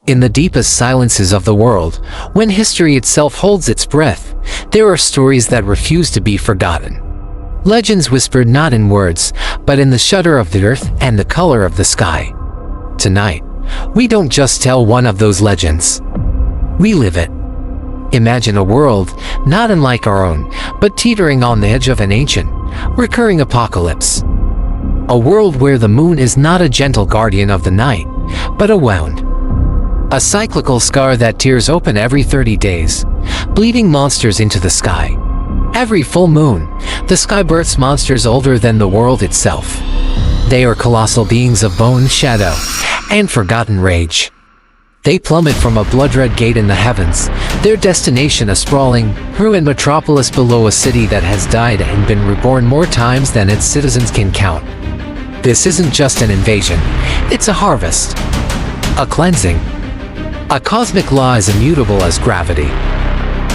In the deepest silences of the world, when history itself holds its breath, there are stories that refuse to be forgotten. Legends whispered not in words, but in the shudder of the earth and the color of the sky. Tonight, we don't just tell one of those legends. We live it. Imagine a world, not unlike our own, but teetering on the edge of an ancient, recurring apocalypse. A world where the moon is not a gentle guardian of the night, but a wound. A cyclical scar that tears open every 30 days, bleeding monsters into the sky. Every full moon, the sky births monsters older than the world itself. They are colossal beings of bone, shadow, and forgotten rage. They plummet from a blood-red gate in the heavens, their destination a sprawling, ruined metropolis below a city that has died and been reborn more times than its citizens can count. This isn't just an invasion, it's a harvest. A cleansing. A cosmic law as immutable as gravity.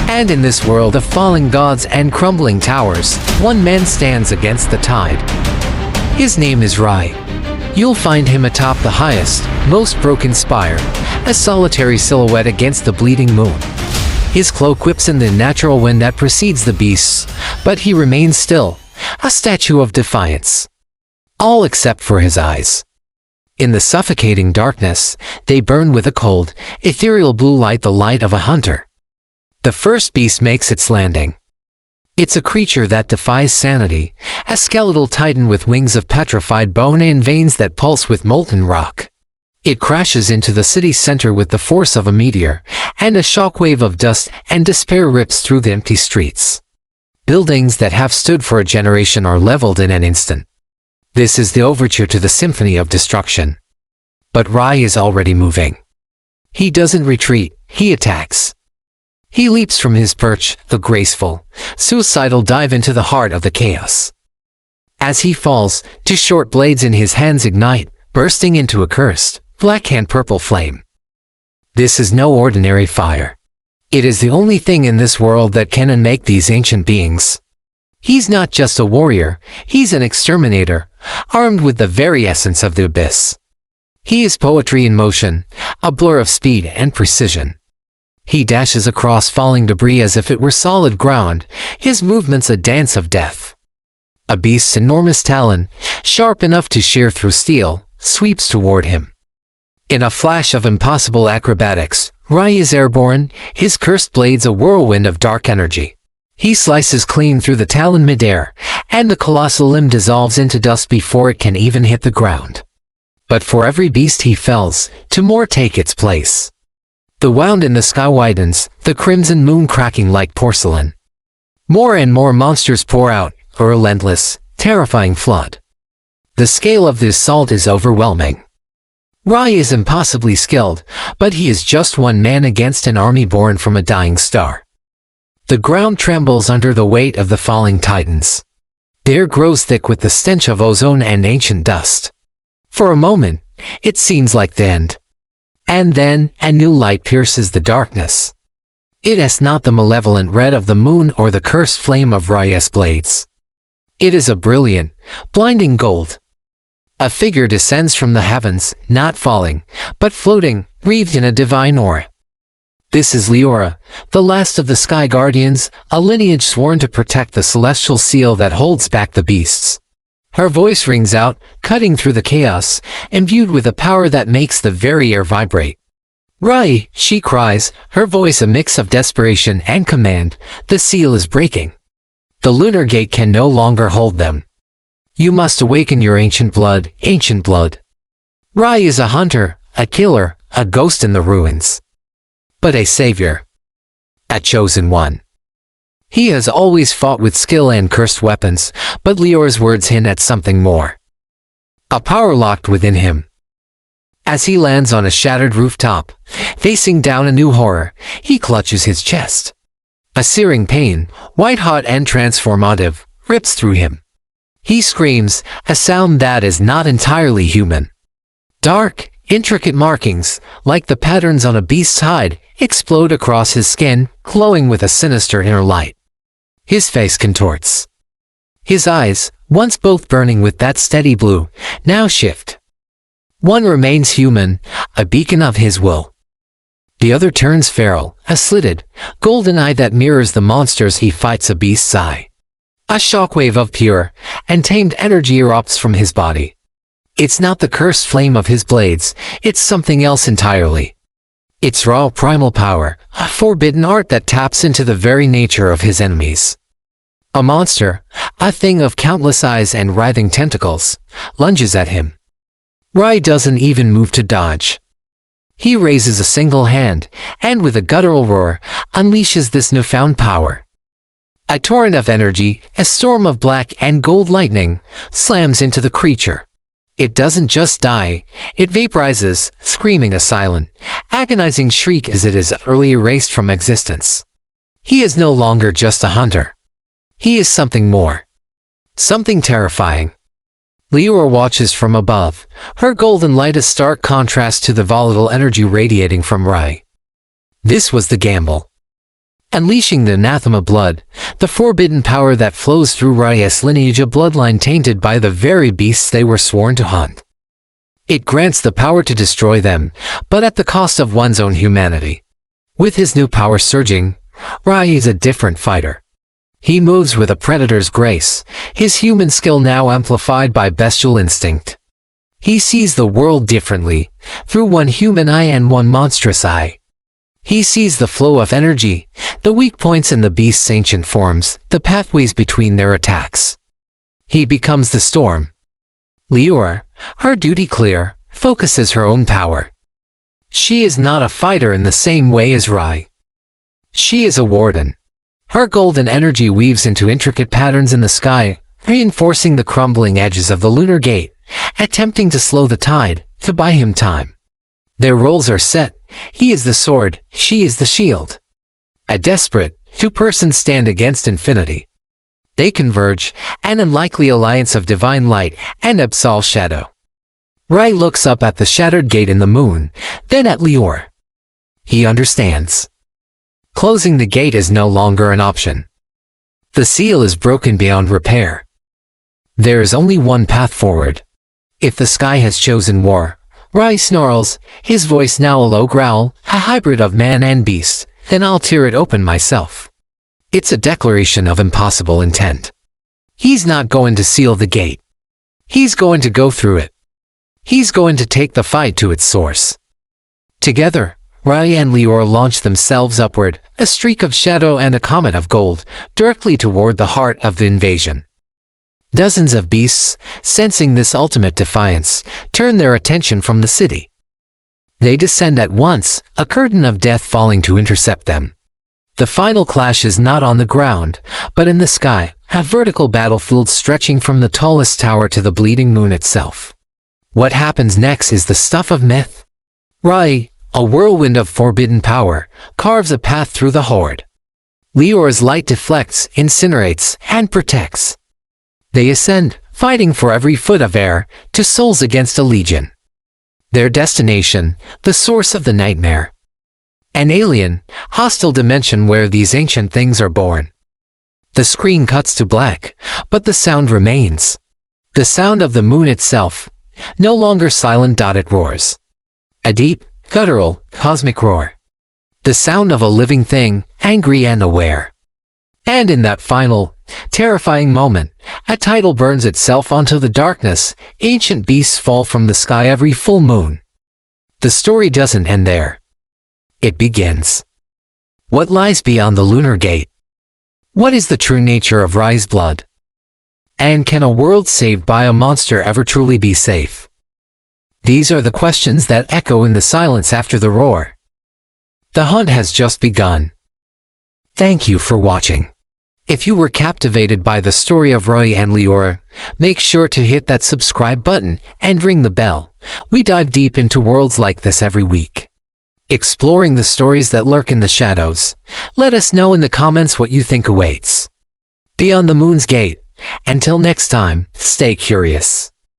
And in this world of falling gods and crumbling towers, one man stands against the tide. His name is Rai. You'll find him atop the highest, most broken spire, a solitary silhouette against the bleeding moon. His cloak whips in the natural wind that precedes the beasts, but he remains still, a statue of defiance. All except for his eyes. In the suffocating darkness, they burn with a cold, ethereal blue light, the light of a hunter. The first beast makes its landing. It's a creature that defies sanity, a skeletal titan with wings of petrified bone and veins that pulse with molten rock. It crashes into the city's center with the force of a meteor, and a shockwave of dust and despair rips through the empty streets. Buildings that have stood for a generation are leveled in an instant. This is the overture to the symphony of destruction. But Rai is already moving. He doesn't retreat, he attacks. He leaps from his perch, a graceful, suicidal dive into the heart of the chaos. As he falls, two short blades in his hands ignite, bursting into a cursed, black and purple flame. This is no ordinary fire. It is the only thing in this world that can unmake these ancient beings. He's not just a warrior, he's an exterminator, armed with the very essence of the abyss. He is poetry in motion, a blur of speed and precision. He dashes across falling debris as if it were solid ground, his movements a dance of death. A beast's enormous talon, sharp enough to shear through steel, sweeps toward him. In a flash of impossible acrobatics, Rai is airborne, his cursed blades a whirlwind of dark energy. He slices clean through the talon midair, and the colossal limb dissolves into dust before it can even hit the ground. But for every beast he fells, two more take its place. The wound in the sky widens, the crimson moon cracking like porcelain. More and more monsters pour out, a relentless, terrifying flood. The scale of this assault is overwhelming. Rai is impossibly skilled, but he is just one man against an army born from a dying star. The ground trembles under the weight of the falling titans. The air grows thick with the stench of ozone and ancient dust. For a moment, it seems like the end. And then, a new light pierces the darkness. It is not the malevolent red of the moon or the cursed flame of Rai's blades. It is a brilliant, blinding gold. A figure descends from the heavens, not falling, but floating, wreathed in a divine aura. This is Leora, the last of the Sky Guardians, a lineage sworn to protect the celestial seal that holds back the beasts. Her voice rings out, cutting through the chaos, imbued with a power that makes the very air vibrate. "Rai," she cries, her voice a mix of desperation and command, "the seal is breaking. The lunar gate can no longer hold them. You must awaken your ancient blood, ancient blood." Rai is a hunter, a killer, a ghost in the ruins. But a savior. A chosen one. He has always fought with skill and cursed weapons, but Leora's words hint at something more. A power locked within him. As he lands on a shattered rooftop, facing down a new horror, he clutches his chest. A searing pain, white-hot and transformative, rips through him. He screams, a sound that is not entirely human. Dark, intricate markings, like the patterns on a beast's hide, explode across his skin, glowing with a sinister inner light. His face contorts. His eyes, once both burning with that steady blue, now shift. One remains human, a beacon of his will. The other turns feral, a slitted, golden eye that mirrors the monsters he fights, a beast's eye. A shockwave of pure and tamed energy erupts from his body. It's not the cursed flame of his blades, it's something else entirely. It's raw primal power, a forbidden art that taps into the very nature of his enemies. A monster, a thing of countless eyes and writhing tentacles, lunges at him. Rai doesn't even move to dodge. He raises a single hand, and with a guttural roar, unleashes this newfound power. A torrent of energy, a storm of black and gold lightning, slams into the creature. It doesn't just die, it vaporizes, screaming a silent, agonizing shriek as it is utterly erased from existence. He is no longer just a hunter. He is something more. Something terrifying. Liora watches from above, her golden light a stark contrast to the volatile energy radiating from Rai. This was the gamble. Unleashing the anathema blood, the forbidden power that flows through Rai's lineage, a bloodline tainted by the very beasts they were sworn to hunt. It grants the power to destroy them, but at the cost of one's own humanity. With his new power surging, Rai is a different fighter. He moves with a predator's grace, his human skill now amplified by bestial instinct. He sees the world differently, through one human eye and one monstrous eye. He sees the flow of energy, the weak points in the beast's ancient forms, the pathways between their attacks. He becomes the storm. Liora, her duty clear, focuses her own power. She is not a fighter in the same way as Rai. She is a warden. Her golden energy weaves into intricate patterns in the sky, reinforcing the crumbling edges of the lunar gate, attempting to slow the tide, to buy him time. Their roles are set. He is the sword, she is the shield. A desperate, two persons stand against infinity. They converge, an unlikely alliance of divine light and abyssal shadow. Rai looks up at the shattered gate in the moon, then at Liora. He understands. Closing the gate is no longer an option. The seal is broken beyond repair. There is only one path forward. If the sky has chosen war, Rai snarls, his voice now a low growl, a hybrid of man and beast, then I'll tear it open myself. It's a declaration of impossible intent. He's not going to seal the gate. He's going to go through it. He's going to take the fight to its source. Together, Rai and Liora launch themselves upward, a streak of shadow and a comet of gold, directly toward the heart of the invasion. Dozens of beasts, sensing this ultimate defiance, turn their attention from the city. They descend at once, a curtain of death falling to intercept them. The final clash is not on the ground, but in the sky, a vertical battlefield stretching from the tallest tower to the bleeding moon itself. What happens next is the stuff of myth. Rai, a whirlwind of forbidden power, carves a path through the horde. Liora's light deflects, incinerates, and protects. They ascend, fighting for every foot of air, to souls against a legion. Their destination, the source of the nightmare. An alien, hostile dimension where these ancient things are born. The screen cuts to black, but the sound remains. The sound of the moon itself, no longer silent. It roars. A deep, guttural, cosmic roar. The sound of a living thing, angry and aware. And in that final, terrifying moment, a title burns itself onto the darkness. Ancient beasts fall from the sky every full moon. The story doesn't end there. It begins. What lies beyond the lunar gate? What is the true nature of Rai's blood? And can a world saved by a monster ever truly be safe? These are the questions that echo in the silence after the roar. The hunt has just begun. Thank you for watching. If you were captivated by the story of Rai and Liora, make sure to hit that subscribe button and ring the bell. We dive deep into worlds like this every week, exploring the stories that lurk in the shadows. Let us know in the comments what you think awaits beyond the moon's gate. Until next time, stay curious.